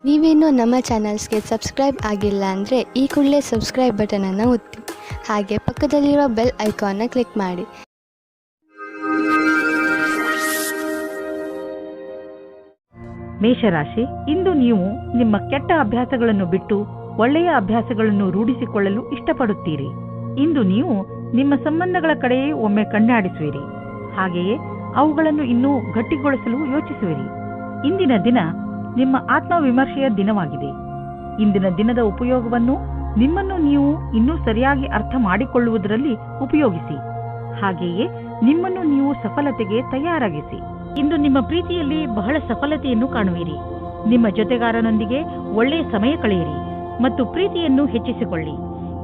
ನೀವೇನೂ ನಮ್ಮ ಚಾನಲ್ಸ್ಗೆ ಸಬ್ಸ್ಕ್ರೈಬ್ ಆಗಿಲ್ಲ ಅಂದರೆ ಈ ಕೂಡಲೇ ಸಬ್ಸ್ಕ್ರೈಬ್ ಬಟನನ್ನು ಒತ್ತಿ ಹಾಗೆ ಪಕ್ಕದಲ್ಲಿರುವ ಬೆಲ್ ಐಕಾನ್ನ ಕ್ಲಿಕ್ ಮಾಡಿ. ಮೇಷರಾಶಿ, ಇಂದು ನೀವು ನಿಮ್ಮ ಕೆಟ್ಟ ಅಭ್ಯಾಸಗಳನ್ನು ಬಿಟ್ಟು ಒಳ್ಳೆಯ ಅಭ್ಯಾಸಗಳನ್ನು ರೂಢಿಸಿಕೊಳ್ಳಲು ಇಷ್ಟಪಡುತ್ತೀರಿ. ಇಂದು ನೀವು ನಿಮ್ಮ ಸಂಬಂಧಗಳ ಕಡೆಯೇ ಒಮ್ಮೆ ಕಣ್ಣಾಡಿಸುವಿರಿ. ಹಾಗೆಯೇ ಅವುಗಳನ್ನು ಇನ್ನೂ ಗಟ್ಟಿಗೊಳಿಸಲು ಯೋಚಿಸುವಿರಿ. ಇಂದಿನ ದಿನ ನಿಮ್ಮ ಆತ್ಮವಿಮರ್ಶೆಯ ದಿನವಾಗಿದೆ. ಇಂದಿನ ದಿನದ ಉಪಯೋಗವನ್ನು ನಿಮ್ಮನ್ನು ನೀವು ಇನ್ನೂ ಸರಿಯಾಗಿ ಅರ್ಥ ಮಾಡಿಕೊಳ್ಳುವುದರಲ್ಲಿ ಉಪಯೋಗಿಸಿ. ಹಾಗೆಯೇ ನಿಮ್ಮನ್ನು ನೀವು ಸಫಲತೆಗೆ ತಯಾರಾಗಿಸಿ. ಇಂದು ನಿಮ್ಮ ಪ್ರೀತಿಯಲ್ಲಿ ಬಹಳ ಸಫಲತೆಯನ್ನು ಕಾಣುವಿರಿ. ನಿಮ್ಮ ಜೊತೆಗಾರನೊಂದಿಗೆ ಒಳ್ಳೆಯ ಸಮಯ ಕಳೆಯಿರಿ ಮತ್ತು ಪ್ರೀತಿಯನ್ನು ಹೆಚ್ಚಿಸಿಕೊಳ್ಳಿ.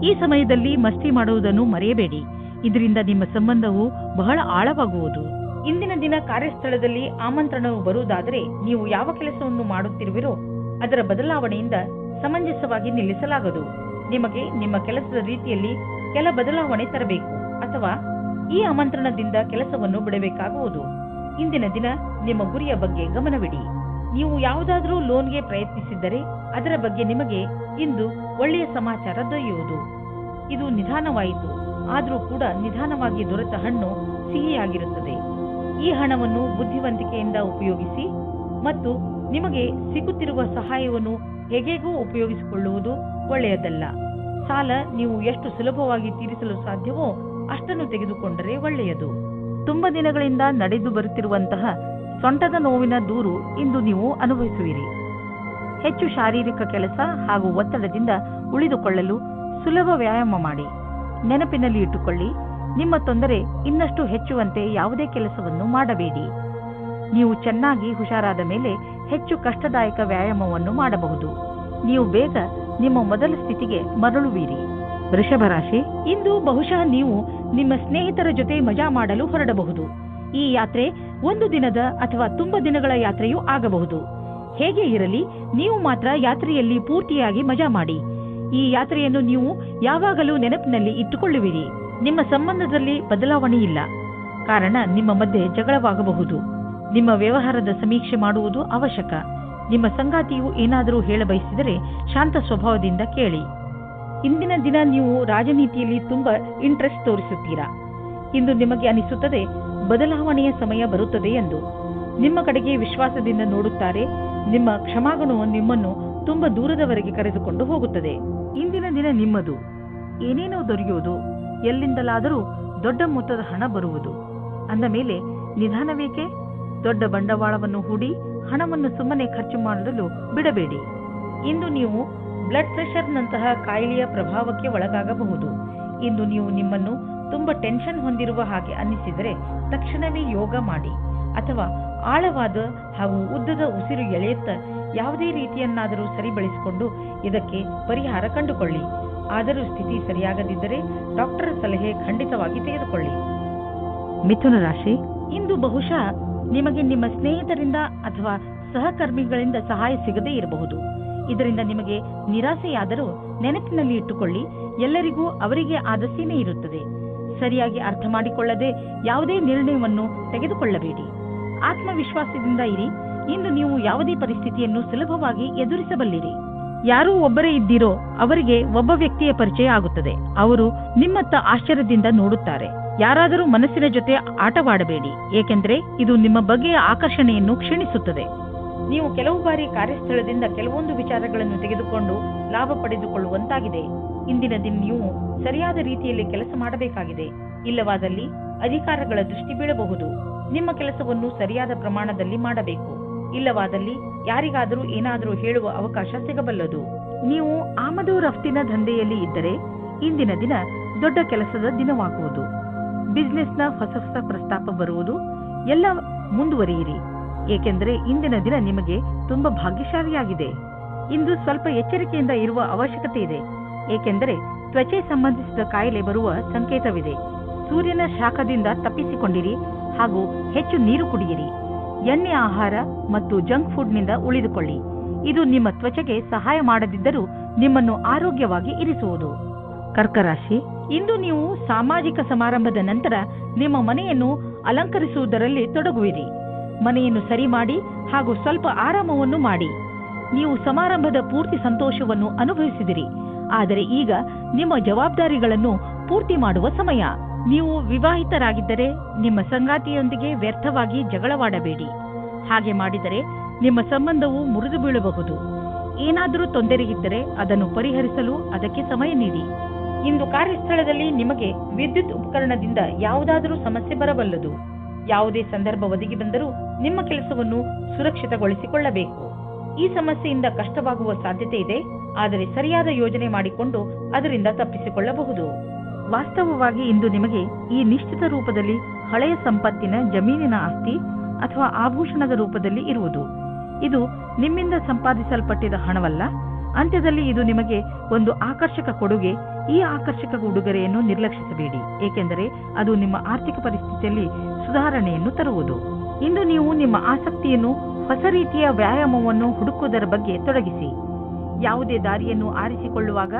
ಈ ಸಮಯದಲ್ಲಿ ಮಸ್ತಿ ಮಾಡುವುದನ್ನು ಮರೆಯಬೇಡಿ. ಇದರಿಂದ ನಿಮ್ಮ ಸಂಬಂಧವು ಬಹಳ ಆಳವಾಗುವುದು. ಇಂದಿನ ದಿನ ಕಾರ್ಯಸ್ಥಳದಲ್ಲಿ ಆಮಂತ್ರಣವು ಬರುವುದಾದರೆ ನೀವು ಯಾವ ಕೆಲಸವನ್ನು ಮಾಡುತ್ತಿರುವಿರೋ ಅದರ ಬದಲಾವಣೆಯಿಂದ ಸಮಂಜಸವಾಗಿ ನಿಲ್ಲಿಸಲಾಗದು. ನಿಮಗೆ ನಿಮ್ಮ ಕೆಲಸದ ರೀತಿಯಲ್ಲಿ ಕೆಲ ಬದಲಾವಣೆ ತರಬೇಕು ಅಥವಾ ಈ ಆಮಂತ್ರಣದಿಂದ ಕೆಲಸವನ್ನು ಬಿಡಬೇಕಾಗುವುದು. ಇಂದಿನ ದಿನ ನಿಮ್ಮ ಗುರಿಯ ಬಗ್ಗೆ ಗಮನವಿಡಿ. ನೀವು ಯಾವುದಾದರೂ ಲೋನ್ಗೆ ಪ್ರಯತ್ನಿಸಿದ್ದರೆ ಅದರ ಬಗ್ಗೆ ನಿಮಗೆ ಇಂದು ಒಳ್ಳೆಯ ಸಮಾಚಾರ ದೊರೆಯುವುದು. ಇದು ನಿಧಾನವಾಯಿತು, ಆದರೂ ಕೂಡ ನಿಧಾನವಾಗಿ ದೊರೆತ ಹಣ್ಣು ಸಿಹಿಯಾಗಿರುತ್ತದೆ. ಈ ಹಣವನ್ನು ಬುದ್ಧಿವಂತಿಕೆಯಿಂದ ಉಪಯೋಗಿಸಿ ಮತ್ತು ನಿಮಗೆ ಸಿಗುತ್ತಿರುವ ಸಹಾಯವನ್ನು ಹೇಗೇಗೋ ಉಪಯೋಗಿಸಿಕೊಳ್ಳುವುದು ಒಳ್ಳೆಯದಲ್ಲ. ಸಾಲ ನೀವು ಎಷ್ಟು ಸುಲಭವಾಗಿ ತೀರಿಸಲು ಸಾಧ್ಯವೋ ಅಷ್ಟನ್ನು ತೆಗೆದುಕೊಂಡರೆ ಒಳ್ಳೆಯದು. ತುಂಬ ದಿನಗಳಿಂದ ನಡೆದು ಬರುತ್ತಿರುವಂತಹ ಸೊಂಟದ ನೋವಿನ ದೂರು ಇಂದು ನೀವು ಅನುಭವಿಸುವಿರಿ. ಹೆಚ್ಚು ಶಾರೀರಿಕ ಕೆಲಸ ಹಾಗೂ ಒತ್ತಡದಿಂದ ಉಳಿದುಕೊಳ್ಳಲು ಸುಲಭ ವ್ಯಾಯಾಮ ಮಾಡಿ. ನೆನಪಿನಲ್ಲಿ ಇಟ್ಟುಕೊಳ್ಳಿ, ನಿಮ್ಮ ತೊಂದರೆ ಇನ್ನಷ್ಟು ಹೆಚ್ಚುವಂತೆ ಯಾವುದೇ ಕೆಲಸವನ್ನು ಮಾಡಬೇಡಿ. ನೀವು ಚೆನ್ನಾಗಿ ಹುಷಾರಾದ ಮೇಲೆ ಹೆಚ್ಚು ಕಷ್ಟದಾಯಕ ವ್ಯಾಯಾಮವನ್ನು ಮಾಡಬಹುದು. ನೀವು ಬೇಗ ನಿಮ್ಮ ಮೊದಲ ಸ್ಥಿತಿಗೆ ಮರಳುವಿರಿ. ವೃಷಭ ರಾಶಿ, ಇಂದು ಬಹುಶಃ ನೀವು ನಿಮ್ಮ ಸ್ನೇಹಿತರ ಜೊತೆ ಮಜಾ ಮಾಡಲು ಹೊರಡಬಹುದು. ಈ ಯಾತ್ರೆ ಒಂದು ದಿನದ ಅಥವಾ ತುಂಬ ದಿನಗಳ ಯಾತ್ರೆಯೂ ಆಗಬಹುದು. ಹೇಗೆ ಇರಲಿ, ನೀವು ಮಾತ್ರ ಯಾತ್ರೆಯಲ್ಲಿ ಪೂರ್ತಿಯಾಗಿ ಮಜಾ ಮಾಡಿ. ಈ ಯಾತ್ರೆಯನ್ನು ನೀವು ಯಾವಾಗಲೂ ನೆನಪಿನಲ್ಲಿ ಇಟ್ಟುಕೊಳ್ಳುವಿರಿ. ನಿಮ್ಮ ಸಂಬಂಧದಲ್ಲಿ ಬದಲಾವಣೆ ಇಲ್ಲ, ಕಾರಣ ನಿಮ್ಮ ಮಧ್ಯೆ ಜಗಳವಾಗಬಹುದು. ನಿಮ್ಮ ವ್ಯವಹಾರದ ಸಮೀಕ್ಷೆ ಮಾಡುವುದು ಅವಶ್ಯಕ. ನಿಮ್ಮ ಸಂಗಾತಿಯು ಏನಾದರೂ ಹೇಳಬಯಸಿದರೆ ಶಾಂತ ಸ್ವಭಾವದಿಂದ ಕೇಳಿ. ಇಂದಿನ ದಿನ ನೀವು ರಾಜನೀತಿಯಲ್ಲಿ ತುಂಬಾ ಇಂಟ್ರೆಸ್ಟ್ ತೋರಿಸುತ್ತೀರಾ. ಇಂದು ನಿಮಗೆ ಅನಿಸುತ್ತದೆ ಬದಲಾವಣೆಯ ಸಮಯ ಬರುತ್ತದೆ ಎಂದು. ನಿಮ್ಮ ಕಡೆಗೆ ವಿಶ್ವಾಸದಿಂದ ನೋಡುತ್ತಾರೆ. ನಿಮ್ಮ ಕ್ಷಮಾಗುಣವು ನಿಮ್ಮನ್ನು ತುಂಬಾ ದೂರದವರೆಗೆ ಕರೆದುಕೊಂಡು ಹೋಗುತ್ತದೆ. ಇಂದಿನ ದಿನ ನಿಮ್ಮದು. ಏನೇನೋ ದೊರೆಯುವುದು, ಎಲ್ಲಿಂದಲಾದರೂ ದೊಡ್ಡ ಮೊತ್ತದ ಹಣ ಬರುವುದು. ಅಂದ ಮೇಲೆ ನಿಧಾನವೇಕೆ? ದೊಡ್ಡ ಬಂಡವಾಳವನ್ನು ಹೂಡಿ ಹಣವನ್ನು ಸುಮ್ಮನೆ ಖರ್ಚು ಮಾಡಲು ಬಿಡಬೇಡಿ. ಇಂದು ನೀವು ಬ್ಲಡ್ ಪ್ರೆಷರ್ನಂತಹ ಕಾಯಿಲೆಯ ಪ್ರಭಾವಕ್ಕೆ ಒಳಗಾಗಬಹುದು. ಇಂದು ನೀವು ನಿಮ್ಮನ್ನು ತುಂಬಾ ಟೆನ್ಷನ್ ಹೊಂದಿರುವ ಹಾಗೆ ಅನ್ನಿಸಿದರೆ ತಕ್ಷಣವೇ ಯೋಗ ಮಾಡಿ ಅಥವಾ ಆಳವಾದ ಹಾಗೂ ಉದ್ದದ ಉಸಿರು ಎಳೆಯುತ್ತ ಯಾವುದೇ ರೀತಿಯನ್ನಾದರೂ ಸರಿಪಡಿಸಿಕೊಂಡು ಇದಕ್ಕೆ ಪರಿಹಾರ ಕಂಡುಕೊಳ್ಳಿ. ಆದರೂ ಸ್ಥಿತಿ ಸರಿಯಾಗದಿದ್ದರೆ ಡಾಕ್ಟರ್ ಸಲಹೆ ಖಂಡಿತವಾಗಿ ತೆಗೆದುಕೊಳ್ಳಿ. ಮಿಥುನ ರಾಶಿ, ಇಂದು ಬಹುಶಃ ನಿಮಗೆ ನಿಮ್ಮ ಸ್ನೇಹಿತರಿಂದ ಅಥವಾ ಸಹಕರ್ಮಿಗಳಿಂದ ಸಹಾಯ ಸಿಗದೇ ಇರಬಹುದು. ಇದರಿಂದ ನಿಮಗೆ ನಿರಾಸೆಯಾದರೂ ನೆನಪಿನಲ್ಲಿ ಇಟ್ಟುಕೊಳ್ಳಿ, ಎಲ್ಲರಿಗೂ ಅವರಿಗೆ ಆದ ಸೀಮೆ ಇರುತ್ತದೆ. ಸರಿಯಾಗಿ ಅರ್ಥ ಮಾಡಿಕೊಳ್ಳದೆ ಯಾವುದೇ ನಿರ್ಣಯವನ್ನು ತೆಗೆದುಕೊಳ್ಳಬೇಡಿ. ಆತ್ಮವಿಶ್ವಾಸದಿಂದ ಇರಿ. ಇಂದು ನೀವು ಯಾವುದೇ ಪರಿಸ್ಥಿತಿಯನ್ನು ಸುಲಭವಾಗಿ ಎದುರಿಸಬಲ್ಲಿರಿ. ಯಾರೂ ಒಬ್ಬರೇ ಇದ್ದೀರೋ ಅವರಿಗೆ ಒಬ್ಬ ವ್ಯಕ್ತಿಯ ಪರಿಚಯ ಆಗುತ್ತದೆ. ಅವರು ನಿಮ್ಮತ್ತ ಆಶ್ಚರ್ಯದಿಂದ ನೋಡುತ್ತಾರೆ. ಯಾರಾದರೂ ಮನಸ್ಸಿನ ಜೊತೆ ಆಟವಾಡಬೇಡಿ, ಏಕೆಂದರೆ ಇದು ನಿಮ್ಮ ಬಗೆಯ ಆಕರ್ಷಣೆಯನ್ನು ಕ್ಷೀಣಿಸುತ್ತದೆ. ನೀವು ಕೆಲವು ಬಾರಿ ಕಾರ್ಯಸ್ಥಳದಿಂದ ಕೆಲವೊಂದು ವಿಚಾರಗಳನ್ನು ತೆಗೆದುಕೊಂಡು ಲಾಭ ಪಡೆದುಕೊಳ್ಳುವಂತಾಗಿದೆ. ಇಂದಿನ ದಿನ ನೀವು ಸರಿಯಾದ ರೀತಿಯಲ್ಲಿ ಕೆಲಸ ಮಾಡಬೇಕಾಗಿದೆ. ಇಲ್ಲವಾದಲ್ಲಿ ಅಧಿಕಾರಗಳ ದೃಷ್ಟಿ ಬೀಳಬಹುದು. ನಿಮ್ಮ ಕೆಲಸವನ್ನು ಸರಿಯಾದ ಪ್ರಮಾಣದಲ್ಲಿ ಮಾಡಬೇಕು. ಇಲ್ಲವಾದಲ್ಲಿ ಯಾರಿಗಾದರೂ ಏನಾದರೂ ಹೇಳುವ ಅವಕಾಶ ಸಿಗಬಲ್ಲದು. ನೀವು ಆಮದು ರಫ್ತಿನ ದಂಧೆಯಲ್ಲಿ ಇದ್ದರೆ ಇಂದಿನ ದಿನ ದೊಡ್ಡ ಕೆಲಸದ ದಿನವಾಗುವುದು. ಬಿಸಿನೆಸ್ನ ಹೊಸ ಹೊಸ ಪ್ರಸ್ತಾಪ ಬರುವುದು. ಎಲ್ಲ ಮುಂದುವರಿಯಿರಿ, ಏಕೆಂದರೆ ಇಂದಿನ ದಿನ ನಿಮಗೆ ತುಂಬಾ ಭಾಗ್ಯಶಾಲಿಯಾಗಿದೆ. ಇಂದು ಸ್ವಲ್ಪ ಎಚ್ಚರಿಕೆಯಿಂದ ಇರುವ ಅವಶ್ಯಕತೆ ಇದೆ, ಏಕೆಂದರೆ ತ್ವಚೆ ಸಂಬಂಧಿಸಿದ ಕಾಯಿಲೆ ಬರುವ ಸಂಕೇತವಿದೆ. ಸೂರ್ಯನ ಶಾಖದಿಂದ ತಪ್ಪಿಸಿಕೊಂಡಿರಿ ಹಾಗೂ ಹೆಚ್ಚು ನೀರು ಕುಡಿಯಿರಿ. ಎಣ್ಣೆ ಆಹಾರ ಮತ್ತು ಜಂಕ್ ಫುಡ್ನಿಂದ ಉಳಿದುಕೊಳ್ಳಿ. ಇದು ನಿಮ್ಮ ತ್ವಚೆಗೆ ಸಹಾಯ ಮಾಡದಿದ್ದರೂ ನಿಮ್ಮನ್ನು ಆರೋಗ್ಯವಾಗಿ ಇರಿಸುವುದು. ಕರ್ಕರಾಶಿ, ಇಂದು ನೀವು ಸಾಮಾಜಿಕ ಸಮಾರಂಭದ ನಂತರ ನಿಮ್ಮ ಮನೆಯನ್ನು ಅಲಂಕರಿಸುವುದರಲ್ಲಿ ತೊಡಗುವಿರಿ. ಮನೆಯನ್ನು ಸರಿ ಮಾಡಿ ಹಾಗೂ ಸ್ವಲ್ಪ ಆರಾಮವನ್ನು ಮಾಡಿ. ನೀವು ಸಮಾರಂಭದ ಪೂರ್ತಿ ಸಂತೋಷವನ್ನು ಅನುಭವಿಸಿದಿರಿ. ಆದರೆ ಈಗ ನಿಮ್ಮ ಜವಾಬ್ದಾರಿಗಳನ್ನು ಪೂರ್ತಿ ಮಾಡುವ ಸಮಯ. ನೀವು ವಿವಾಹಿತರಾಗಿದ್ದರೆ ನಿಮ್ಮ ಸಂಗಾತಿಯೊಂದಿಗೆ ವ್ಯರ್ಥವಾಗಿ ಜಗಳವಾಡಬೇಡಿ. ಹಾಗೆ ಮಾಡಿದರೆ ನಿಮ್ಮ ಸಂಬಂಧವು ಮುರಿದು ಬೀಳಬಹುದು. ಏನಾದರೂ ತೊಂದರೆಯಿದ್ದರೆ ಅದನ್ನು ಪರಿಹರಿಸಲು ಅದಕ್ಕೆ ಸಮಯ ನೀಡಿ. ಇಂದು ಕಾರ್ಯಸ್ಥಳದಲ್ಲಿ ನಿಮಗೆ ವಿದ್ಯುತ್ ಉಪಕರಣದಿಂದ ಯಾವುದಾದರೂ ಸಮಸ್ಯೆ ಬರಬಲ್ಲದು. ಯಾವುದೇ ಸಂದರ್ಭ ಒದಗಿ ಬಂದರೂ ನಿಮ್ಮ ಕೆಲಸವನ್ನು ಸುರಕ್ಷಿತಗೊಳಿಸಿಕೊಳ್ಳಬೇಕು. ಈ ಸಮಸ್ಯೆಯಿಂದ ಕಷ್ಟವಾಗುವ ಸಾಧ್ಯತೆ ಇದೆ, ಆದರೆ ಸರಿಯಾದ ಯೋಜನೆ ಮಾಡಿಕೊಂಡು ಅದರಿಂದ ತಪ್ಪಿಸಿಕೊಳ್ಳಬಹುದು. ವಾಸ್ತವವಾಗಿ ಇಂದು ನಿಮಗೆ ಈ ನಿಶ್ಚಿತ ರೂಪದಲ್ಲಿ ಹಳೆಯ ಸಂಪತ್ತಿನ ಜಮೀನಿನ ಆಸ್ತಿ ಅಥವಾ ಆಭೂಷಣದ ರೂಪದಲ್ಲಿ ಇರುವುದು. ಇದು ನಿಮ್ಮಿಂದ ಸಂಪಾದಿಸಲ್ಪಟ್ಟಿದ ಹಣವಲ್ಲ. ಅಂತ್ಯದಲ್ಲಿ ಇದು ನಿಮಗೆ ಒಂದು ಆಕರ್ಷಕ ಕೊಡುಗೆ. ಈ ಆಕರ್ಷಕ ಉಡುಗೊರೆಯನ್ನು ನಿರ್ಲಕ್ಷಿಸಬೇಡಿ, ಏಕೆಂದರೆ ಅದು ನಿಮ್ಮ ಆರ್ಥಿಕ ಪರಿಸ್ಥಿತಿಯಲ್ಲಿ ಸುಧಾರಣೆಯನ್ನು ತರುವುದು. ಇಂದು ನೀವು ನಿಮ್ಮ ಆಸಕ್ತಿಯನ್ನು ಹೊಸ ರೀತಿಯ ವ್ಯಾಯಾಮವನ್ನು ಹುಡುಕುವುದರ ಬಗ್ಗೆ ತೊಡಗಿಸಿ. ಯಾವುದೇ ದಾರಿಯನ್ನು ಆರಿಸಿಕೊಳ್ಳುವಾಗ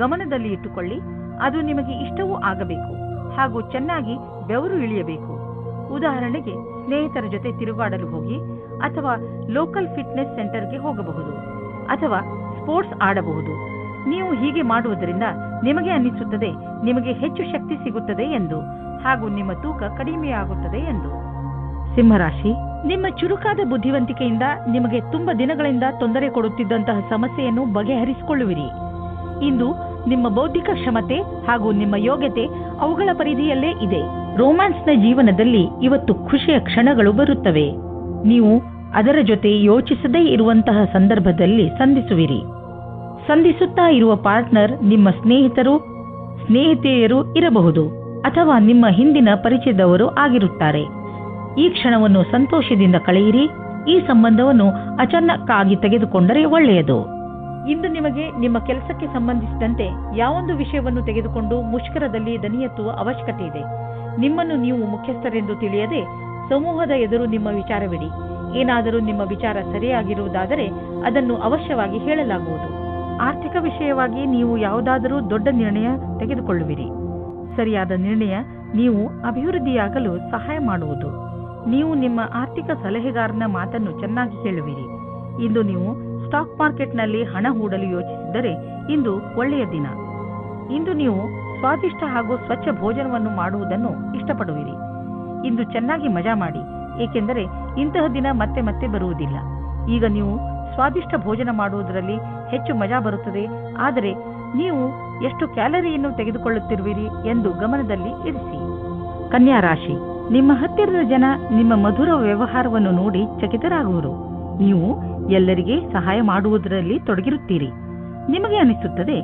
ಗಮನದಲ್ಲಿ ಇಟ್ಟುಕೊಳ್ಳಿ, ಅದು ನಿಮಗೆ ಇಷ್ಟವೂ ಆಗಬೇಕು ಹಾಗೂ ಚೆನ್ನಾಗಿ ಬೆವರು ಇಳಿಯಬೇಕು. ಉದಾಹರಣೆಗೆ, ಸ್ನೇಹಿತರ ಜೊತೆ ತಿರುಗಾಡಲು ಹೋಗಿ, ಅಥವಾ ಲೋಕಲ್ ಫಿಟ್ನೆಸ್ ಸೆಂಟರ್ಗೆ ಹೋಗಬಹುದು, ಅಥವಾ ಸ್ಪೋರ್ಟ್ಸ್ ಆಡಬಹುದು. ನೀವು ಹೀಗೆ ಮಾಡುವುದರಿಂದ ನಿಮಗೆ ಅನ್ನಿಸುತ್ತದೆ ನಿಮಗೆ ಹೆಚ್ಚು ಶಕ್ತಿ ಸಿಗುತ್ತದೆ ಎಂದು, ಹಾಗೂ ನಿಮ್ಮ ತೂಕ ಕಡಿಮೆಯಾಗುತ್ತದೆ ಎಂದು. ಸಿಂಹರಾಶಿ, ನಿಮ್ಮ ಚುರುಕಾದ ಬುದ್ಧಿವಂತಿಕೆಯಿಂದ ನಿಮಗೆ ತುಂಬ ದಿನಗಳಿಂದ ತೊಂದರೆ ಕೊಡುತ್ತಿದ್ದಂತಹ ಸಮಸ್ಯೆಯನ್ನು ಬಗೆಹರಿಸಿಕೊಳ್ಳುವಿರಿ. ಇಂದು ನಿಮ್ಮ ಬೌದ್ಧಿಕ ಕ್ಷಮತೆ ಹಾಗೂ ನಿಮ್ಮ ಯೋಗ್ಯತೆ ಅವುಗಳ ಪರಿಧಿಯಲ್ಲೇ ಇದೆ. ರೋಮ್ಯಾನ್ಸ್ನ ಜೀವನದಲ್ಲಿ ಇವತ್ತು ಖುಷಿಯ ಕ್ಷಣಗಳು ಬರುತ್ತವೆ. ನೀವು ಅದರ ಜೊತೆ ಯೋಚಿಸದೇ ಇರುವಂತಹ ಸಂದರ್ಭದಲ್ಲಿ ಸಂಧಿಸುತ್ತಾ ಇರುವ ಪಾರ್ಟ್ನರ್ ನಿಮ್ಮ ಸ್ನೇಹಿತರು, ಸ್ನೇಹಿತೆಯರು ಇರಬಹುದು, ಅಥವಾ ನಿಮ್ಮ ಹಿಂದಿನ ಪರಿಚಯದವರು ಆಗಿರುತ್ತಾರೆ. ಈ ಕ್ಷಣವನ್ನು ಸಂತೋಷದಿಂದ ಕಳೆಯಿರಿ. ಈ ಸಂಬಂಧವನ್ನು ಅಚಾನಕ್ಕಾಗಿ ತೆಗೆದುಕೊಂಡರೆ ಒಳ್ಳೆಯದು. ಇಂದು ನಿಮಗೆ ನಿಮ್ಮ ಕೆಲಸಕ್ಕೆ ಸಂಬಂಧಿಸಿದಂತೆ ಯಾವೊಂದು ವಿಷಯವನ್ನು ತೆಗೆದುಕೊಂಡು ಮುಷ್ಕರದಲ್ಲಿ ದನಿ ಎತ್ತುವ ಅವಶ್ಯಕತೆ ಇದೆ. ನಿಮ್ಮನ್ನು ನೀವು ಮುಖ್ಯಸ್ಥರೆಂದು ತಿಳಿಯದೆ ಸಮೂಹದ ಎದುರು ನಿಮ್ಮ ವಿಚಾರವಿಡಿ. ಏನಾದರೂ ನಿಮ್ಮ ವಿಚಾರ ಸರಿಯಾಗಿರುವುದಾದರೆ ಅದನ್ನು ಅವಶ್ಯವಾಗಿ ಹೇಳಲಾಗುವುದು. ಆರ್ಥಿಕ ವಿಷಯವಾಗಿ ನೀವು ಯಾವುದಾದರೂ ದೊಡ್ಡ ನಿರ್ಣಯ ತೆಗೆದುಕೊಳ್ಳುವಿರಿ. ಸರಿಯಾದ ನಿರ್ಣಯ ನೀವು ಅಭಿವೃದ್ಧಿಯಾಗಲು ಸಹಾಯ ಮಾಡುವುದು. ನೀವು ನಿಮ್ಮ ಆರ್ಥಿಕ ಸಲಹೆಗಾರನ ಮಾತನ್ನು ಚೆನ್ನಾಗಿ ಕೇಳುವಿರಿ. ಇಂದು ನೀವು ಸ್ಟಾಕ್ ಮಾರ್ಕೆಟ್ನಲ್ಲಿ ಹಣ ಹೂಡಲು ಯೋಚಿಸಿದ್ದರೆ ಇಂದು ಒಳ್ಳೆಯ ದಿನ. ಇಂದು ನೀವು ಸ್ವಾದಿಷ್ಟ ಹಾಗೂ ಸ್ವಚ್ಛ ಭೋಜನವನ್ನು ಮಾಡುವುದನ್ನು ಇಷ್ಟಪಡುವಿರಿ. ಇಂದು ಚೆನ್ನಾಗಿ ಮಜಾ ಮಾಡಿ, ಏಕೆಂದರೆ ಇಂತಹ ದಿನ ಮತ್ತೆ ಮತ್ತೆ ಬರುವುದಿಲ್ಲ. ಈಗ ನೀವು ಸ್ವಾದಿಷ್ಟ ಭೋಜನ ಮಾಡುವುದರಲ್ಲಿ ಹೆಚ್ಚು ಮಜಾ ಬರುತ್ತದೆ, ಆದರೆ ನೀವು ಎಷ್ಟು ಕ್ಯಾಲರಿಯನ್ನು ತೆಗೆದುಕೊಳ್ಳುತ್ತಿರುವಿರಿ ಎಂದು ಗಮನದಲ್ಲಿ ಇರಿಸಿ. ಕನ್ಯಾ ರಾಶಿ, ನಿಮ್ಮ ಹತ್ತಿರದ ಜನ ನಿಮ್ಮ ಮಧುರ ವ್ಯವಹಾರವನ್ನು ನೋಡಿ ಚಕಿತರಾಗುವರು. ನೀವು ಎಲ್ಲರಿಗೆ ಸಹಾಯ ಮಾಡುವುದರಲ್ಲಿ ತೊಡಗಿರುತ್ತೀರಿ. ನಿಮಗೆ ಅನಿಸುತ್ತದೆ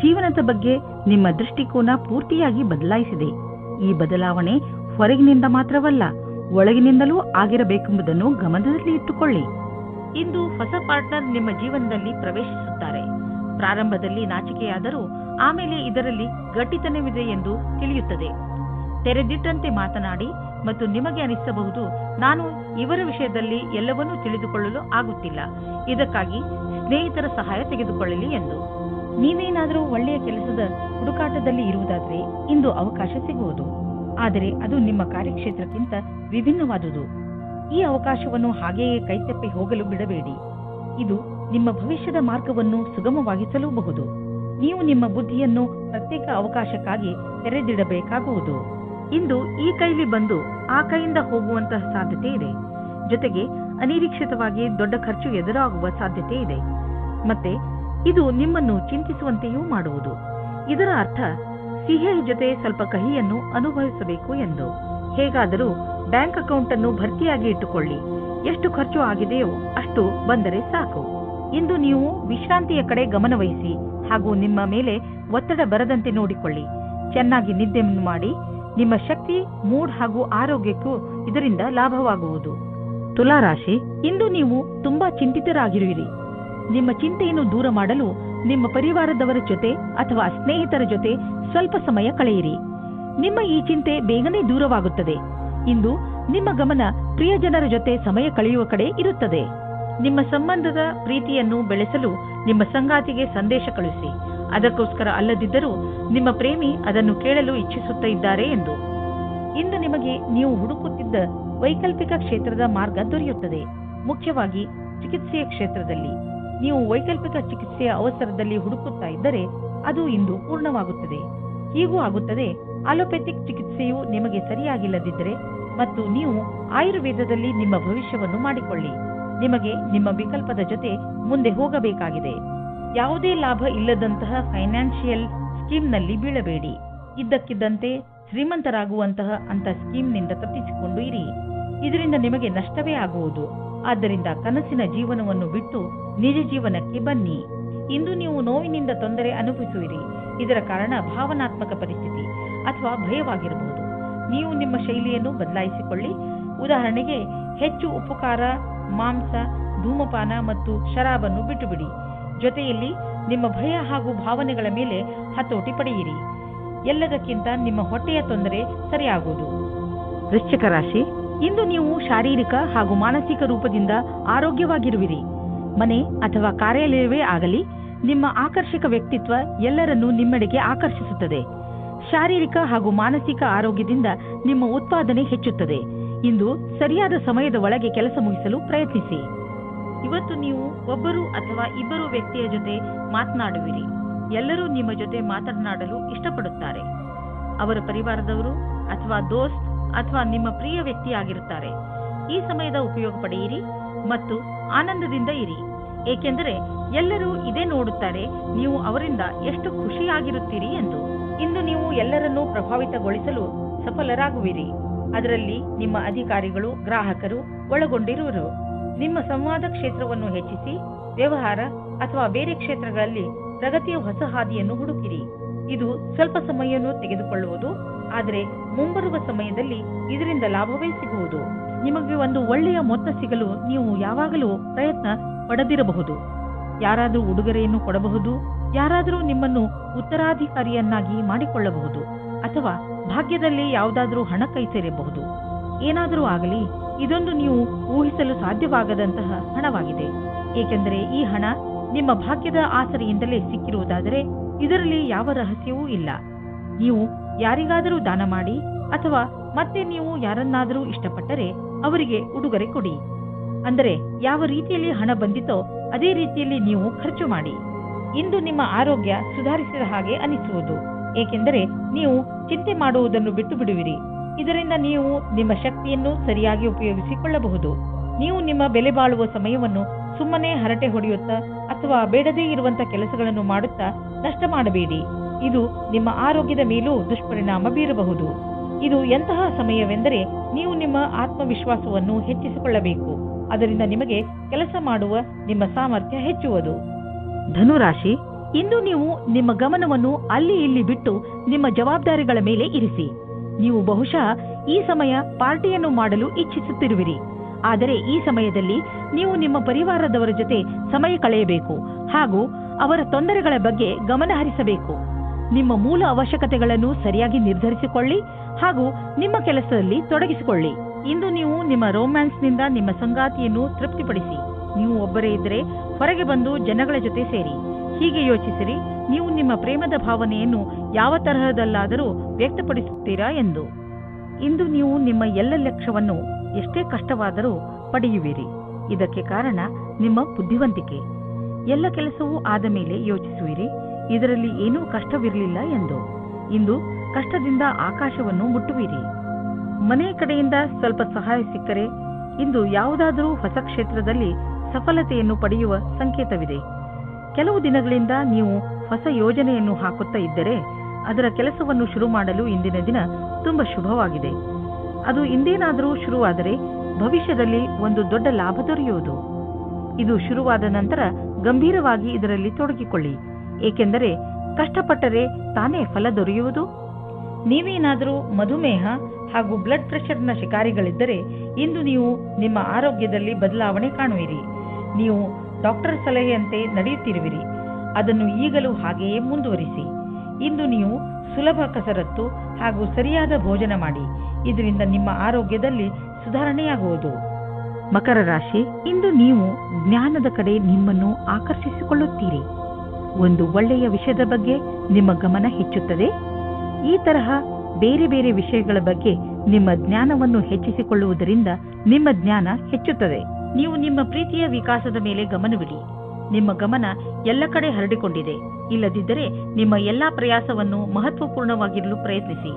ಜೀವನದ ಬಗ್ಗೆ ನಿಮ್ಮ ದೃಷ್ಟಿಕೋನ ಪೂರ್ತಿಯಾಗಿ ಬದಲಾಯಿಸಿದೆ. ಈ ಬದಲಾವಣೆ ಹೊರಗಿನಿಂದ ಮಾತ್ರವಲ್ಲ, ಒಳಗಿನಿಂದಲೂ ಆಗಿರಬೇಕೆಂಬುದನ್ನು ಗಮನದಲ್ಲಿ ಇಟ್ಟುಕೊಳ್ಳಿ. ಇಂದು ಹೊಸ ಪಾರ್ಟ್ನರ್ ನಿಮ್ಮ ಜೀವನದಲ್ಲಿ ಪ್ರವೇಶಿಸುತ್ತಾರೆ. ಪ್ರಾರಂಭದಲ್ಲಿ ನಾಚಿಕೆಯಾದರೂ ಆಮೇಲೆ ಇದರಲ್ಲಿ ಗಟ್ಟಿತನವಿದೆ ಎಂದು ತಿಳಿಯುತ್ತದೆ. ತೆರೆದಿಟ್ಟಂತೆ ಮಾತನಾಡಿ ಮತ್ತು ನಿಮಗೆ ಅನಿಸಬಹುದು, ನಾನು ಇವರ ವಿಷಯದಲ್ಲಿ ಎಲ್ಲವನ್ನೂ ತಿಳಿದುಕೊಳ್ಳಲು ಆಗುತ್ತಿಲ್ಲ, ಇದಕ್ಕಾಗಿ ಸ್ನೇಹಿತರ ಸಹಾಯ ತೆಗೆದುಕೊಳ್ಳಲಿ ಎಂದು. ನೀವೇನಾದರೂ ಒಳ್ಳೆಯ ಕೆಲಸದ ಹುಡುಕಾಟದಲ್ಲಿ ಇರುವುದಾದರೆ ಇಂದು ಅವಕಾಶ ಸಿಗುವುದು, ಆದರೆ ಅದು ನಿಮ್ಮ ಕಾರ್ಯಕ್ಷೇತ್ರಕ್ಕಿಂತ ವಿಭಿನ್ನವಾದುದು. ಈ ಅವಕಾಶವನ್ನು ಹಾಗೆಯೇ ಕೈತಪ್ಪಿ ಹೋಗಲು ಬಿಡಬೇಡಿ. ಇದು ನಿಮ್ಮ ಭವಿಷ್ಯದ ಮಾರ್ಗವನ್ನು ಸುಗಮವಾಗಿಸಲೂಬಹುದು. ನೀವು ನಿಮ್ಮ ಬುದ್ಧಿಯನ್ನು ಪ್ರತ್ಯೇಕ ಅವಕಾಶಕ್ಕಾಗಿ ತೆರೆದಿಡಬೇಕಾಗುವುದು. ಇಂದು ಈ ಕೈಲಿ ಬಂದು ಆ ಕೈಯಿಂದ ಹೋಗುವಂತಹ ಸಾಧ್ಯತೆ ಇದೆ. ಜೊತೆಗೆ ಅನಿರೀಕ್ಷಿತವಾಗಿ ದೊಡ್ಡ ಖರ್ಚು ಎದುರಾಗುವ ಸಾಧ್ಯತೆ ಇದೆ. ಮತ್ತೆ ಇದು ನಿಮ್ಮನ್ನು ಚಿಂತಿಸುವಂತೆಯೂ ಮಾಡುವುದು. ಇದರ ಅರ್ಥ ಸಿಹಿಯ ಜೊತೆ ಸ್ವಲ್ಪ ಕಹಿಯನ್ನು ಅನುಭವಿಸಬೇಕು ಎಂದು. ಹೇಗಾದರೂ ಬ್ಯಾಂಕ್ ಅಕೌಂಟ್ ಅನ್ನು ಭರ್ತಿಯಾಗಿ ಇಟ್ಟುಕೊಳ್ಳಿ. ಎಷ್ಟು ಖರ್ಚು ಆಗಿದೆಯೋ ಅಷ್ಟು ಬಂದರೆ ಸಾಕು. ಇಂದು ನೀವು ವಿಶ್ರಾಂತಿಯ ಕಡೆ ಗಮನವಹಿಸಿ ಹಾಗೂ ನಿಮ್ಮ ಮೇಲೆ ಒತ್ತಡ ಬರದಂತೆ ನೋಡಿಕೊಳ್ಳಿ. ಚೆನ್ನಾಗಿ ನಿದ್ದೆ ಮಾಡಿ. ನಿಮ್ಮ ಶಕ್ತಿ, ಮೂಡ್ ಹಾಗೂ ಆರೋಗ್ಯಕ್ಕೂ ಇದರಿಂದ ಲಾಭವಾಗುವುದು. ತುಲಾರಾಶಿ, ಇಂದು ನೀವು ತುಂಬಾ ಚಿಂತಿತರಾಗಿರುವಿರಿ. ನಿಮ್ಮ ಚಿಂತೆಯನ್ನು ದೂರ ಮಾಡಲು ನಿಮ್ಮ ಪರಿವಾರದವರ ಜೊತೆ ಅಥವಾ ಸ್ನೇಹಿತರ ಜೊತೆ ಸ್ವಲ್ಪ ಸಮಯ ಕಳೆಯಿರಿ. ನಿಮ್ಮ ಈ ಚಿಂತೆ ಬೇಗನೆ ದೂರವಾಗುತ್ತದೆ. ಇಂದು ನಿಮ್ಮ ಗಮನ ಪ್ರಿಯಜನರ ಜೊತೆ ಸಮಯ ಕಳೆಯುವ ಕಡೆ ಇರುತ್ತದೆ. ನಿಮ್ಮ ಸಂಬಂಧದ ಪ್ರೀತಿಯನ್ನು ಬೆಳೆಸಲು ನಿಮ್ಮ ಸಂಗಾತಿಗೆ ಸಂದೇಶ ಕಳುಹಿಸಿ. ಅದಕ್ಕೋಸ್ಕರ ಅಲ್ಲದಿದ್ದರೂ ನಿಮ್ಮ ಪ್ರೇಮಿ ಅದನ್ನು ಕೇಳಲು ಇಚ್ಛಿಸುತ್ತಿದ್ದಾರೆ ಎಂದು. ಇಂದು ನಿಮಗೆ ನೀವು ಹುಡುಕುತ್ತಿದ್ದ ವೈಕಲ್ಪಿಕ ಕ್ಷೇತ್ರದ ಮಾರ್ಗ ದೊರೆಯುತ್ತದೆ, ಮುಖ್ಯವಾಗಿ ಚಿಕಿತ್ಸೆಯ ಕ್ಷೇತ್ರದಲ್ಲಿ. ನೀವು ವೈಕಲ್ಪಿಕ ಚಿಕಿತ್ಸೆಯ ಅವಸರದಲ್ಲಿ ಹುಡುಕುತ್ತಾ ಇದ್ದರೆ ಅದು ಇಂದು ಪೂರ್ಣವಾಗುತ್ತದೆ. ಹೀಗೂ ಆಗುತ್ತದೆ, ಆಲೋಪ್ಯಾಥಿಕ್ ಚಿಕಿತ್ಸೆಯು ನಿಮಗೆ ಸರಿಯಾಗಿಲ್ಲದಿದ್ದರೆ ಮತ್ತು ನೀವು ಆಯುರ್ವೇದದಲ್ಲಿ ನಿಮ್ಮ ಭವಿಷ್ಯವನ್ನು ಮಾಡಿಕೊಳ್ಳಿ. ನಿಮಗೆ ನಿಮ್ಮ ವಿಕಲ್ಪದ ಜೊತೆ ಮುಂದೆ ಹೋಗಬೇಕಾಗಿದೆ. ಯಾವುದೇ ಲಾಭ ಇಲ್ಲದಂತಹ ಫೈನಾನ್ಷಿಯಲ್ ಸ್ಕೀಮ್ನಲ್ಲಿ ಬೀಳಬೇಡಿ. ಇದ್ದಕ್ಕಿದ್ದಂತೆ ಶ್ರೀಮಂತರಾಗುವಂತಹ ಅಂತ ಸ್ಕೀಮ್ನಿಂದ ತಪ್ಪಿಸಿಕೊಂಡು ಇರಿ. ಇದರಿಂದ ನಿಮಗೆ ನಷ್ಟವೇ ಆಗುವುದು. ಆದ್ದರಿಂದ ಕನಸಿನ ಜೀವನವನ್ನು ಬಿಟ್ಟು ನಿಜ ಜೀವನಕ್ಕೆ ಬನ್ನಿ. ಇಂದು ನೀವು ನೋವಿನಿಂದ ತೊಂದರೆ ಅನುಭವಿಸುವಿರಿ. ಇದರ ಕಾರಣ ಭಾವನಾತ್ಮಕ ಪರಿಸ್ಥಿತಿ ಅಥವಾ ಭಯವಾಗಿರಬಹುದು. ನೀವು ನಿಮ್ಮ ಶೈಲಿಯನ್ನು ಬದಲಾಯಿಸಿಕೊಳ್ಳಿ. ಉದಾಹರಣೆಗೆ, ಹೆಚ್ಚು ಉಪ್ಪು ಖಾರ, ಮಾಂಸ, ಧೂಮಪಾನ ಮತ್ತು ಶರಾಬನ್ನು ಬಿಟ್ಟುಬಿಡಿ. ಜೊತೆಯಲ್ಲಿ ನಿಮ್ಮ ಭಯ ಹಾಗೂ ಭಾವನೆಗಳ ಮೇಲೆ ಹತೋಟಿ ಪಡೆಯಿರಿ. ಎಲ್ಲದಕ್ಕಿಂತ ನಿಮ್ಮ ಹೊಟ್ಟೆಯ ತೊಂದರೆ ಸರಿಯಾಗುವುದು. ವೃಶ್ಚಿಕ ರಾಶಿ, ಇಂದು ನೀವು ಶಾರೀರಿಕ ಹಾಗೂ ಮಾನಸಿಕ ರೂಪದಿಂದ ಆರೋಗ್ಯವಾಗಿರುವಿರಿ. ಮನೆ ಅಥವಾ ಕಾರ್ಯಾಲಯವೇ ಆಗಲಿ, ನಿಮ್ಮ ಆಕರ್ಷಕ ವ್ಯಕ್ತಿತ್ವ ಎಲ್ಲರನ್ನೂ ನಿಮ್ಮೆಡೆಗೆ ಆಕರ್ಷಿಸುತ್ತದೆ. ಶಾರೀರಿಕ ಹಾಗೂ ಮಾನಸಿಕ ಆರೋಗ್ಯದಿಂದ ನಿಮ್ಮ ಉತ್ಪಾದನೆ ಹೆಚ್ಚುತ್ತದೆ. ಇಂದು ಸರಿಯಾದ ಸಮಯದ ಒಳಗೆ ಕೆಲಸ ಮುಗಿಸಲು ಪ್ರಯತ್ನಿಸಿ. ಇವತ್ತು ನೀವು ಒಬ್ಬರು ಅಥವಾ ಇಬ್ಬರು ವ್ಯಕ್ತಿಯ ಜೊತೆ ಮಾತನಾಡುವಿರಿ. ಎಲ್ಲರೂ ನಿಮ್ಮ ಜೊತೆ ಮಾತನಾಡಲು ಇಷ್ಟಪಡುತ್ತಾರೆ. ಅವರ ಪರಿವಾರದವರು ಅಥವಾ ದೋಸ್ತ್ ಅಥವಾ ನಿಮ್ಮ ಪ್ರಿಯ ವ್ಯಕ್ತಿಯಾಗಿರುತ್ತಾರೆ. ಈ ಸಮಯದ ಉಪಯೋಗ ಪಡೆಯಿರಿ ಮತ್ತು ಆನಂದದಿಂದ ಇರಿ. ಏಕೆಂದರೆ ಎಲ್ಲರೂ ಇದೇ ನೋಡುತ್ತಾರೆ, ನೀವು ಅವರಿಂದ ಎಷ್ಟು ಖುಷಿಯಾಗಿರುತ್ತೀರಿ ಎಂದು. ಇಂದು ನೀವು ಎಲ್ಲರನ್ನೂ ಪ್ರಭಾವಿತಗೊಳಿಸಲು ಸಫಲರಾಗುವಿರಿ. ಅದರಲ್ಲಿ ನಿಮ್ಮ ಅಧಿಕಾರಿಗಳು, ಗ್ರಾಹಕರು ಒಳಗೊಂಡಿರುವರು. ನಿಮ್ಮ ಸಂವಾದ ಕ್ಷೇತ್ರವನ್ನು ಹೆಚ್ಚಿಸಿ, ವ್ಯವಹಾರ ಅಥವಾ ಬೇರೆ ಕ್ಷೇತ್ರಗಳಲ್ಲಿ ಪ್ರಗತಿಯ ಹೊಸ ಹಾದಿಯನ್ನು ಹುಡುಕಿರಿ. ಇದು ಸ್ವಲ್ಪ ಸಮಯವನ್ನು ತೆಗೆದುಕೊಳ್ಳುವುದು, ಆದರೆ ಮುಂಬರುವ ಸಮಯದಲ್ಲಿ ಇದರಿಂದ ಲಾಭವೇ ಸಿಗುವುದು. ನಿಮಗೆ ಒಂದು ಒಳ್ಳೆಯ ಮೊತ್ತ ಸಿಗಲು ನೀವು ಯಾವಾಗಲೂ ಪ್ರಯತ್ನ ಪಡದಿರಬಹುದು. ಯಾರಾದರೂ ಉಡುಗೊರೆಯನ್ನು ಕೊಡಬಹುದು, ಯಾರಾದರೂ ನಿಮ್ಮನ್ನು ಉತ್ತರಾಧಿಕಾರಿಯನ್ನಾಗಿ ಮಾಡಿಕೊಳ್ಳಬಹುದು, ಅಥವಾ ಭಾಗ್ಯದಲ್ಲಿ ಯಾವುದಾದರೂ ಹಣ ಕೈ ಸೇರಬಹುದು. ಏನಾದರೂ ಆಗಲಿ, ಇದೊಂದು ನೀವು ಊಹಿಸಲು ಸಾಧ್ಯವಾಗದಂತಹ ಹಣವಾಗಿದೆ. ಏಕೆಂದರೆ ಈ ಹಣ ನಿಮ್ಮ ಭಾಗ್ಯದ ಆಸರೆಯಿಂದಲೇ ಸಿಕ್ಕಿರುವುದಾದರೆ ಇದರಲ್ಲಿ ಯಾವ ರಹಸ್ಯವೂ ಇಲ್ಲ. ನೀವು ಯಾರಿಗಾದರೂ ದಾನ ಮಾಡಿ ಅಥವಾ ಮತ್ತೆ ನೀವು ಯಾರನ್ನಾದರೂ ಇಷ್ಟಪಟ್ಟರೆ ಅವರಿಗೆ ಉಡುಗೊರೆ ಕೊಡಿ. ಅಂದರೆ ಯಾವ ರೀತಿಯಲ್ಲಿ ಹಣ ಬಂದಿತೋ ಅದೇ ರೀತಿಯಲ್ಲಿ ನೀವು ಖರ್ಚು ಮಾಡಿ. ಇಂದು ನಿಮ್ಮ ಆರೋಗ್ಯ ಸುಧಾರಿಸಿದ ಹಾಗೆ ಅನಿಸುವುದು, ಏಕೆಂದರೆ ನೀವು ಚಿಂತೆ ಮಾಡುವುದನ್ನು ಬಿಟ್ಟು ಬಿಡುವಿರಿ. ಇದರಿಂದ ನೀವು ನಿಮ್ಮ ಶಕ್ತಿಯನ್ನು ಸರಿಯಾಗಿ ಉಪಯೋಗಿಸಿಕೊಳ್ಳಬಹುದು. ನೀವು ನಿಮ್ಮ ಬೆಲೆ ಬಾಳುವ ಸಮಯವನ್ನು ಸುಮ್ಮನೆ ಹರಟೆ ಹೊಡೆಯುತ್ತಾ ಅಥವಾ ಬೇಡದೇ ಇರುವಂತಹ ಕೆಲಸಗಳನ್ನು ಮಾಡುತ್ತಾ ನಷ್ಟ ಮಾಡಬೇಡಿ. ಇದು ನಿಮ್ಮ ಆರೋಗ್ಯದ ಮೇಲೂ ದುಷ್ಪರಿಣಾಮ ಬೀರಬಹುದು. ಇದು ಎಂತಹ ಸಮಯವೆಂದರೆ ನೀವು ನಿಮ್ಮ ಆತ್ಮವಿಶ್ವಾಸವನ್ನು ಹೆಚ್ಚಿಸಿಕೊಳ್ಳಬೇಕು. ಅದರಿಂದ ನಿಮಗೆ ಕೆಲಸ ಮಾಡುವ ನಿಮ್ಮ ಸಾಮರ್ಥ್ಯ ಹೆಚ್ಚುವುದು. ಧನುರಾಶಿ, ಇಂದು ನೀವು ನಿಮ್ಮ ಗಮನವನ್ನು ಅಲ್ಲಿ ಇಲ್ಲಿ ಬಿಟ್ಟು ನಿಮ್ಮ ಜವಾಬ್ದಾರಿಗಳ ಮೇಲೆ ಇರಿಸಿ. ನೀವು ಬಹುಶಃ ಈ ಸಮಯ ಪಾರ್ಟಿಯನ್ನು ಮಾಡಲು ಇಚ್ಛಿಸುತ್ತಿರುವಿರಿ. ಆದರೆ ಈ ಸಮಯದಲ್ಲಿ ನೀವು ನಿಮ್ಮ ಪರಿವಾರದವರ ಜೊತೆ ಸಮಯ ಕಳೆಯಬೇಕು ಹಾಗೂ ಅವರ ತೊಂದರೆಗಳ ಬಗ್ಗೆ ಗಮನ ಹರಿಸಬೇಕು. ನಿಮ್ಮ ಮೂಲ ಅವಶ್ಯಕತೆಗಳನ್ನು ಸರಿಯಾಗಿ ನಿರ್ಧರಿಸಿಕೊಳ್ಳಿ ಹಾಗೂ ನಿಮ್ಮ ಕೆಲಸದಲ್ಲಿ ತೊಡಗಿಸಿಕೊಳ್ಳಿ. ಇಂದು ನೀವು ನಿಮ್ಮ ರೋಮ್ಯಾನ್ಸ್ನಿಂದ ನಿಮ್ಮ ಸಂಗಾತಿಯನ್ನು ತೃಪ್ತಿಪಡಿಸಿ. ನೀವು ಒಬ್ಬರೇ ಇದ್ದರೆ ಹೊರಗೆ ಬಂದು ಜನಗಳ ಜೊತೆ ಸೇರಿ. ಹೀಗೆ ಯೋಚಿಸಿರಿ, ನೀವು ನಿಮ್ಮ ಪ್ರೇಮದ ಭಾವನೆಯನ್ನು ಯಾವ ತರಹದಲ್ಲಾದರೂ ವ್ಯಕ್ತಪಡಿಸುತ್ತೀರಾ ಎಂದು. ಇಂದು ನೀವು ನಿಮ್ಮ ಎಲ್ಲ ಲಕ್ಷ್ಯವನ್ನು ಎಷ್ಟೇ ಕಷ್ಟವಾದರೂ ಪಡೆಯುವಿರಿ. ಇದಕ್ಕೆ ಕಾರಣ ನಿಮ್ಮ ಬುದ್ಧಿವಂತಿಕೆ. ಎಲ್ಲ ಕೆಲಸವೂ ಆದ ಮೇಲೆ ಯೋಚಿಸುವಿರಿ, ಇದರಲ್ಲಿ ಏನೂ ಕಷ್ಟವಿರಲಿಲ್ಲ ಎಂದು. ಇಂದು ಕಷ್ಟದಿಂದ ಆಕಾಶವನ್ನು ಮುಟ್ಟುವಿರಿ. ಮನೆ ಕಡೆಯಿಂದ ಸ್ವಲ್ಪ ಸಹಾಯ ಸಿಕ್ಕರೆ ಇಂದು ಯಾವುದಾದರೂ ಹೊಸ ಕ್ಷೇತ್ರದಲ್ಲಿ ಸಫಲತೆಯನ್ನು ಪಡೆಯುವ ಸಂಕೇತವಿದೆ. ಕೆಲವು ದಿನಗಳಿಂದ ನೀವು ಹೊಸ ಯೋಜನೆಯನ್ನು ಹಾಕುತ್ತಾ ಇದ್ದರೆ ಅದರ ಕೆಲಸವನ್ನು ಶುರು ಮಾಡಲು ಇಂದಿನ ದಿನ ತುಂಬಾ ಶುಭವಾಗಿದೆ. ಅದು ಇಂದೇನಾದರೂ ಶುರುವಾದರೆ ಭವಿಷ್ಯದಲ್ಲಿ ಒಂದು ದೊಡ್ಡ ಲಾಭ ದೊರೆಯುವುದು. ಇದು ಶುರುವಾದ ನಂತರ ಗಂಭೀರವಾಗಿ ಇದರಲ್ಲಿ ತೊಡಗಿಕೊಳ್ಳಿ, ಏಕೆಂದರೆ ಕಷ್ಟಪಟ್ಟರೆ ತಾನೇ ಫಲ ದೊರೆಯುವುದು. ನೀವೇನಾದರೂ ಮಧುಮೇಹ ಹಾಗೂ ಬ್ಲಡ್ ಪ್ರೆಷರ್ನ ಶಿಕಾರಿಗಳಿದ್ದರೆ ಇಂದು ನೀವು ನಿಮ್ಮ ಆರೋಗ್ಯದಲ್ಲಿ ಬದಲಾವಣೆ ಕಾಣುವಿರಿ. ನೀವು ಡಾಕ್ಟರ್ ಸಲಹೆಯಂತೆ ನಡೆಯುತ್ತಿರುವಿರಿ. ಅದನ್ನು ಈಗಲೂ ಹಾಗೆಯೇ ಮುಂದುವರಿಸಿ. ಇಂದು ನೀವು ಸುಲಭ ಕಸರತ್ತು ಹಾಗೂ ಸರಿಯಾದ ಭೋಜನ ಮಾಡಿ. ಇದರಿಂದ ನಿಮ್ಮ ಆರೋಗ್ಯದಲ್ಲಿ ಸುಧಾರಣೆಯಾಗುವುದು. ಮಕರ ರಾಶಿ, ಇಂದು ನೀವು ಜ್ಞಾನದ ಕಡೆ ನಿಮ್ಮನ್ನು ಆಕರ್ಷಿಸಿಕೊಳ್ಳುತ್ತೀರಿ. ಒಂದು ಒಳ್ಳೆಯ ವಿಷಯದ ಬಗ್ಗೆ ನಿಮ್ಮ ಗಮನ ಹೆಚ್ಚುತ್ತದೆ. ಈ ತರಹ ಬೇರೆ ಬೇರೆ ವಿಷಯಗಳ ಬಗ್ಗೆ ನಿಮ್ಮ ಜ್ಞಾನವನ್ನು ಹೆಚ್ಚಿಸಿಕೊಳ್ಳುವುದರಿಂದ ನಿಮ್ಮ ಜ್ಞಾನ ಹೆಚ್ಚುತ್ತದೆ. ನೀವು ನಿಮ್ಮ ಪ್ರೀತಿಯ ವಿಕಾಸದ ಮೇಲೆ ಗಮನವಿಡಿ. ನಿಮ್ಮ ಗಮನ ಎಲ್ಲ ಕಡೆ ಹರಡಿಕೊಂಡಿದೆ. ಇಲ್ಲದಿದ್ದರೆ ನಿಮ್ಮ ಎಲ್ಲಾ ಪ್ರಯಾಸವನ್ನು ಮಹತ್ವಪೂರ್ಣವಾಗಿರಲು ಪ್ರಯತ್ನಿಸಿ.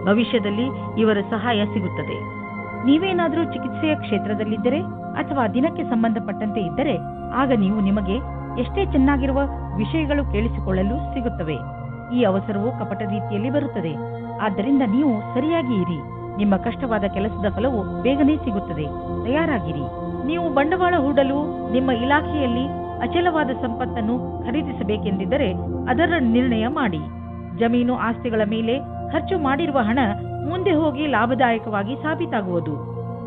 ಭವಿಷ್ಯದಲ್ಲಿ ಇವರ ಸಹಾಯ ಸಿಗುತ್ತದೆ. ನೀವೇನಾದರೂ ಚಿಕಿತ್ಸೆಯ ಕ್ಷೇತ್ರದಲ್ಲಿದ್ದರೆ ಅಥವಾ ದಿನಕ್ಕೆ ಸಂಬಂಧಪಟ್ಟಂತೆ ಇದ್ದರೆ ಆಗ ನೀವು ನಿಮಗೆ ಎಷ್ಟೇ ಚೆನ್ನಾಗಿರುವ ವಿಷಯಗಳು ಕೇಳಿಸಿಕೊಳ್ಳಲು ಸಿಗುತ್ತವೆ. ಈ ಅವಸರವು ಕಪಟ ರೀತಿಯಲ್ಲಿ ಬರುತ್ತದೆ. ಆದ್ದರಿಂದ ನೀವು ಸರಿಯಾಗಿ ಇರಿ. ನಿಮ್ಮ ಕಷ್ಟವಾದ ಕೆಲಸದ ಫಲವು ಬೇಗನೆ ಸಿಗುತ್ತದೆ. ತಯಾರಾಗಿರಿ. ನೀವು ಬಂಡವಾಳ ಹೂಡಲು ನಿಮ್ಮ ಇಲಾಖೆಯಲ್ಲಿ ಅಚಲವಾದ ಸಂಪತ್ತನ್ನು ಖರೀದಿಸಬೇಕೆಂದಿದ್ದರೆ ಅದರ ನಿರ್ಣಯ ಮಾಡಿ. ಜಮೀನು ಆಸ್ತಿಗಳ ಮೇಲೆ ಖರ್ಚು ಮಾಡಿರುವ ಹಣ ಮುಂದೆ ಹೋಗಿ ಲಾಭದಾಯಕವಾಗಿ ಸಾಬೀತಾಗುವುದು.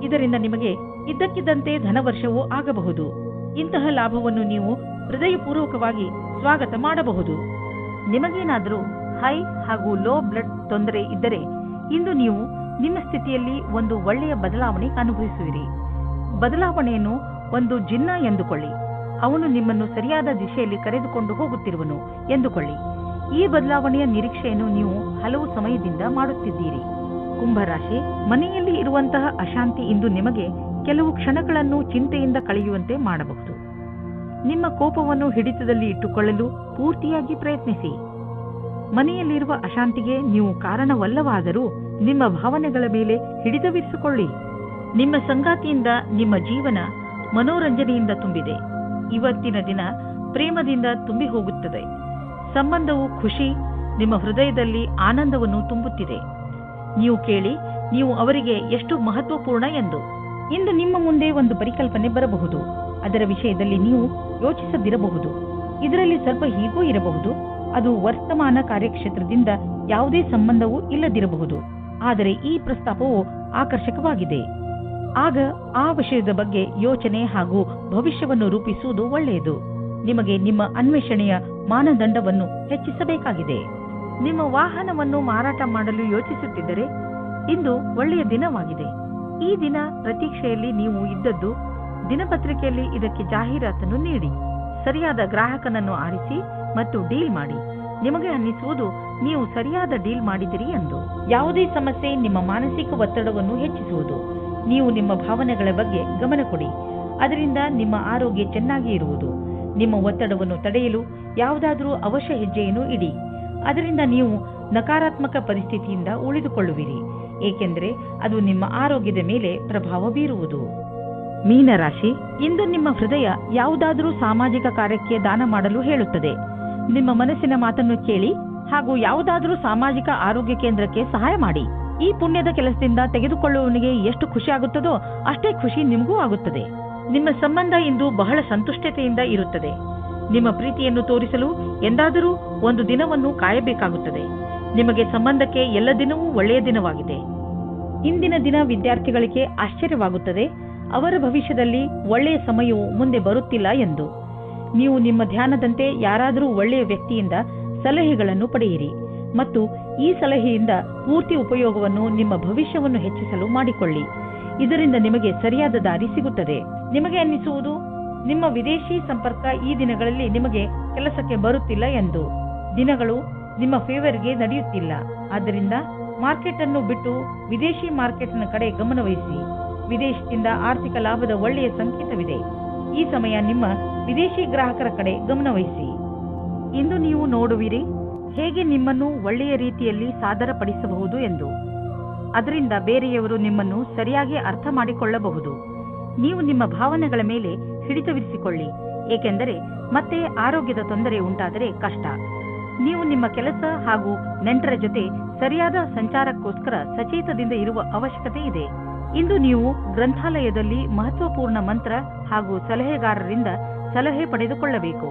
ಇದರಿಂದ ನಿಮಗೆ ಇದ್ದಕ್ಕಿದ್ದಂತೆ ಧನವರ್ಷವೂ ಆಗಬಹುದು. ಇಂತಹ ಲಾಭವನ್ನು ನೀವು ಹೃದಯಪೂರ್ವಕವಾಗಿ ಸ್ವಾಗತ ಮಾಡಬಹುದು. ನಿಮಗೇನಾದರೂ ಹೈ ಹಾಗೂ ಲೋ ಬ್ಲಡ್ ತೊಂದರೆ ಇದ್ದರೆ ಇಂದು ನೀವು ನಿಮ್ಮ ಸ್ಥಿತಿಯಲ್ಲಿ ಒಂದು ಒಳ್ಳೆಯ ಬದಲಾವಣೆ ಅನುಭವಿಸುವಿರಿ. ಬದಲಾವಣೆಯನ್ನು ಒಂದು ಜಿನ್ನ ಎಂದುಕೊಳ್ಳಿ. ಅವನು ನಿಮ್ಮನ್ನು ಸರಿಯಾದ ದಿಶೆಯಲ್ಲಿ ಕರೆದುಕೊಂಡು ಹೋಗುತ್ತಿರುವನು ಎಂದುಕೊಳ್ಳಿ. ಈ ಬದಲಾವಣೆಯ ನಿರೀಕ್ಷೆಯನ್ನು ನೀವು ಹಲವು ಸಮಯದಿಂದ ಮಾಡುತ್ತಿದ್ದೀರಿ. ಕುಂಭರಾಶಿ, ಮನೆಯಲ್ಲಿ ಇರುವಂತಹ ಅಶಾಂತಿ ಇಂದು ನಿಮಗೆ ಕೆಲವು ಕ್ಷಣಗಳನ್ನು ಚಿಂತೆಯಿಂದ ಕಳೆಯುವಂತೆ ಮಾಡಬಹುದು. ನಿಮ್ಮ ಕೋಪವನ್ನು ಹಿಡಿತದಲ್ಲಿ ಇಟ್ಟುಕೊಳ್ಳಲು ಪೂರ್ತಿಯಾಗಿ ಪ್ರಯತ್ನಿಸಿ. ಮನೆಯಲ್ಲಿರುವ ಅಶಾಂತಿಗೆ ನೀವು ಕಾರಣವಲ್ಲವಾದರೂ ನಿಮ್ಮ ಭಾವನೆಗಳ ಮೇಲೆ ಹಿಡಿತವಿರಿಸಿಕೊಳ್ಳಿ. ನಿಮ್ಮ ಸಂಗಾತಿಯಿಂದ ನಿಮ್ಮ ಜೀವನ ಮನೋರಂಜನೆಯಿಂದ ತುಂಬಿದೆ. ಇವತ್ತಿನ ದಿನ ಪ್ರೇಮದಿಂದ ತುಂಬಿ ಹೋಗುತ್ತದೆ. ಸಂಬಂಧವು ಖುಷಿ, ನಿಮ್ಮ ಹೃದಯದಲ್ಲಿ ಆನಂದವನ್ನು ತುಂಬುತ್ತಿದೆ. ನೀವು ಕೇಳಿ, ನೀವು ಅವರಿಗೆ ಎಷ್ಟು ಮಹತ್ವಪೂರ್ಣ ಎಂದು. ಇಂದು ನಿಮ್ಮ ಮುಂದೆ ಒಂದು ಪರಿಕಲ್ಪನೆ ಬರಬಹುದು. ಅದರ ವಿಷಯದಲ್ಲಿ ನೀವು ಯೋಚಿಸದಿರಬಹುದು. ಇದರಲ್ಲಿ ಸ್ವಲ್ಪ ಹೀಗೂ ಇರಬಹುದು. ಅದು ವರ್ತಮಾನ ಕಾರ್ಯಕ್ಷೇತ್ರದಿಂದ ಯಾವುದೇ ಸಂಬಂಧವೂ ಇಲ್ಲದಿರಬಹುದು. ಆದರೆ ಈ ಪ್ರಸ್ತಾಪವು ಆಕರ್ಷಕವಾಗಿದೆ. ಆಗ ಆ ವಿಷಯದ ಬಗ್ಗೆ ಯೋಚನೆ ಹಾಗೂ ಭವಿಷ್ಯವನ್ನು ರೂಪಿಸುವುದು ಒಳ್ಳೆಯದು. ನಿಮಗೆ ನಿಮ್ಮ ಅನ್ವೇಷಣೆಯ ಮಾನದಂಡವನ್ನು ಹೆಚ್ಚಿಸಬೇಕಾಗಿದೆ. ನಿಮ್ಮ ವಾಹನವನ್ನು ಮಾರಾಟ ಮಾಡಲು ಯೋಚಿಸುತ್ತಿದ್ದರೆ ಇಂದು ಒಳ್ಳೆಯ ದಿನವಾಗಿದೆ. ಈ ದಿನ ಪ್ರತೀಕ್ಷೆಯಲ್ಲಿ ನೀವು ಇದ್ದದ್ದು ದಿನಪತ್ರಿಕೆಯಲ್ಲಿ ಇದಕ್ಕೆ ಜಾಹೀರಾತನ್ನು ನೀಡಿ. ಸರಿಯಾದ ಗ್ರಾಹಕನನ್ನು ಆರಿಸಿ ಮತ್ತು ಡೀಲ್ ಮಾಡಿ. ನಿಮಗೆ ಅನ್ನಿಸುವುದು ನೀವು ಸರಿಯಾದ ಡೀಲ್ ಮಾಡಿದಿರಿ ಎಂದು. ಯಾವುದೇ ಸಮಸ್ಯೆ ನಿಮ್ಮ ಮಾನಸಿಕ ಒತ್ತಡವನ್ನು ಹೆಚ್ಚಿಸುವುದು. ನೀವು ನಿಮ್ಮ ಭಾವನೆಗಳ ಬಗ್ಗೆ ಗಮನ ಕೊಡಿ. ಅದರಿಂದ ನಿಮ್ಮ ಆರೋಗ್ಯ ಚೆನ್ನಾಗಿ ಇರುವುದು. ನಿಮ್ಮ ಒತ್ತಡವನ್ನು ತಡೆಯಲು ಯಾವುದಾದರೂ ಅವಶ್ಯ ಹೆಜ್ಜೆಯನ್ನು ಇಡಿ. ಅದರಿಂದ ನೀವು ನಕಾರಾತ್ಮಕ ಪರಿಸ್ಥಿತಿಯಿಂದ ಉಳಿದುಕೊಳ್ಳುವಿರಿ, ಏಕೆಂದರೆ ಅದು ನಿಮ್ಮ ಆರೋಗ್ಯದ ಮೇಲೆ ಪ್ರಭಾವ ಬೀರುವುದು. ಮೀನರಾಶಿ, ಇಂದು ನಿಮ್ಮ ಹೃದಯ ಯಾವುದಾದರೂ ಸಾಮಾಜಿಕ ಕಾರ್ಯಕ್ಕೆ ದಾನ ಮಾಡಲು ಹೇಳುತ್ತದೆ. ನಿಮ್ಮ ಮನಸ್ಸಿನ ಮಾತನ್ನು ಕೇಳಿ ಹಾಗೂ ಯಾವುದಾದರೂ ಸಾಮಾಜಿಕ ಆರೋಗ್ಯ ಕೇಂದ್ರಕ್ಕೆ ಸಹಾಯ ಮಾಡಿ. ಈ ಪುಣ್ಯದ ಕೆಲಸದಿಂದ ತೆಗೆದುಕೊಳ್ಳುವವನಿಗೆ ಎಷ್ಟು ಖುಷಿ ಆಗುತ್ತದೋ ಅಷ್ಟೇ ಖುಷಿ ನಿಮಗೂ ಆಗುತ್ತದೆ. ನಿಮ್ಮ ಸಂಬಂಧ ಇಂದು ಬಹಳ ಸಂತುಷ್ಟತೆಯಿಂದ ಇರುತ್ತದೆ. ನಿಮ್ಮ ಪ್ರೀತಿಯನ್ನು ತೋರಿಸಲು ಎಂದಾದರೂ ಒಂದು ದಿನವನ್ನು ಕಾಯಬೇಕಾಗುತ್ತದೆ. ನಿಮಗೆ ಸಂಬಂಧಕ್ಕೆ ಎಲ್ಲ ದಿನವೂ ಒಳ್ಳೆಯ ದಿನವಾಗಿದೆ. ಇಂದಿನ ದಿನ ವಿದ್ಯಾರ್ಥಿಗಳಿಗೆ ಆಶ್ಚರ್ಯವಾಗುತ್ತದೆ. ಅವರ ಭವಿಷ್ಯದಲ್ಲಿ ಒಳ್ಳೆಯ ಸಮಯವು ಮುಂದೆ ಬರುತ್ತಿಲ್ಲ ಎಂದು. ನೀವು ನಿಮ್ಮ ಧ್ಯಾನದಂತೆ ಯಾರಾದರೂ ಒಳ್ಳೆಯ ವ್ಯಕ್ತಿಯಿಂದ ಸಲಹೆಗಳನ್ನು ಪಡೆಯಿರಿ ಮತ್ತು ಈ ಸಲಹೆಯಿಂದ ಪೂರ್ತಿ ಉಪಯೋಗವನ್ನು ನಿಮ್ಮ ಭವಿಷ್ಯವನ್ನು ಹೆಚ್ಚಿಸಲು ಮಾಡಿಕೊಳ್ಳಿ. ಇದರಿಂದ ನಿಮಗೆ ಸರಿಯಾದ ದಾರಿ ಸಿಗುತ್ತದೆ. ನಿಮಗೆ ಅನ್ನಿಸುವುದು ನಿಮ್ಮ ವಿದೇಶಿ ಸಂಪರ್ಕ ಈ ದಿನಗಳಲ್ಲಿ ನಿಮಗೆ ಕೆಲಸಕ್ಕೆ ಬರುತ್ತಿಲ್ಲ ಎಂದು. ದಿನಗಳು ನಿಮ್ಮ ಫೇವರ್ಗೆ ನಡೆಯುತ್ತಿಲ್ಲ. ಆದ್ದರಿಂದ ಮಾರ್ಕೆಟ್ ಅನ್ನು ಬಿಟ್ಟು ವಿದೇಶಿ ಮಾರ್ಕೆಟ್ನ ಕಡೆ ಗಮನವಹಿಸಿ. ವಿದೇಶದಿಂದ ಆರ್ಥಿಕ ಲಾಭದ ಒಳ್ಳೆಯ ಸಂಕೇತವಿದೆ. ಈ ಸಮಯ ನಿಮ್ಮ ವಿದೇಶಿ ಗ್ರಾಹಕರ ಕಡೆ ಗಮನವಹಿಸಿ. ಇಂದು ನೀವು ನೋಡುವಿರಿ ಹೇಗೆ ನಿಮ್ಮನ್ನು ಒಳ್ಳೆಯ ರೀತಿಯಲ್ಲಿ ಸಾದರಪಡಿಸಬಹುದು ಎಂದು. ಅದರಿಂದ ಬೇರೆಯವರು ನಿಮ್ಮನ್ನು ಸರಿಯಾಗಿ ಅರ್ಥ ಮಾಡಿಕೊಳ್ಳಬಹುದು. ನೀವು ನಿಮ್ಮ ಭಾವನೆಗಳ ಮೇಲೆ ಹಿಡಿತವಿರಿಸಿಕೊಳ್ಳಿ, ಏಕೆಂದರೆ ಮತ್ತೆ ಆರೋಗ್ಯದ ತೊಂದರೆ ಉಂಟಾದರೆ ಕಷ್ಟ. ನೀವು ನಿಮ್ಮ ಕೆಲಸ ಹಾಗೂ ನೆಂಟರ ಜೊತೆ ಸರಿಯಾದ ಸಂಚಾರಕ್ಕೋಸ್ಕರ ಸಚೇತದಿಂದ ಇರುವ ಅವಶ್ಯಕತೆ ಇದೆ. ಇಂದು ನೀವು ಗ್ರಂಥಾಲಯದಲ್ಲಿ ಮಹತ್ವಪೂರ್ಣ ಮಂತ್ರ ಹಾಗೂ ಸಲಹೆಗಾರರಿಂದ ಸಲಹೆ ಪಡೆದುಕೊಳ್ಳಬೇಕು.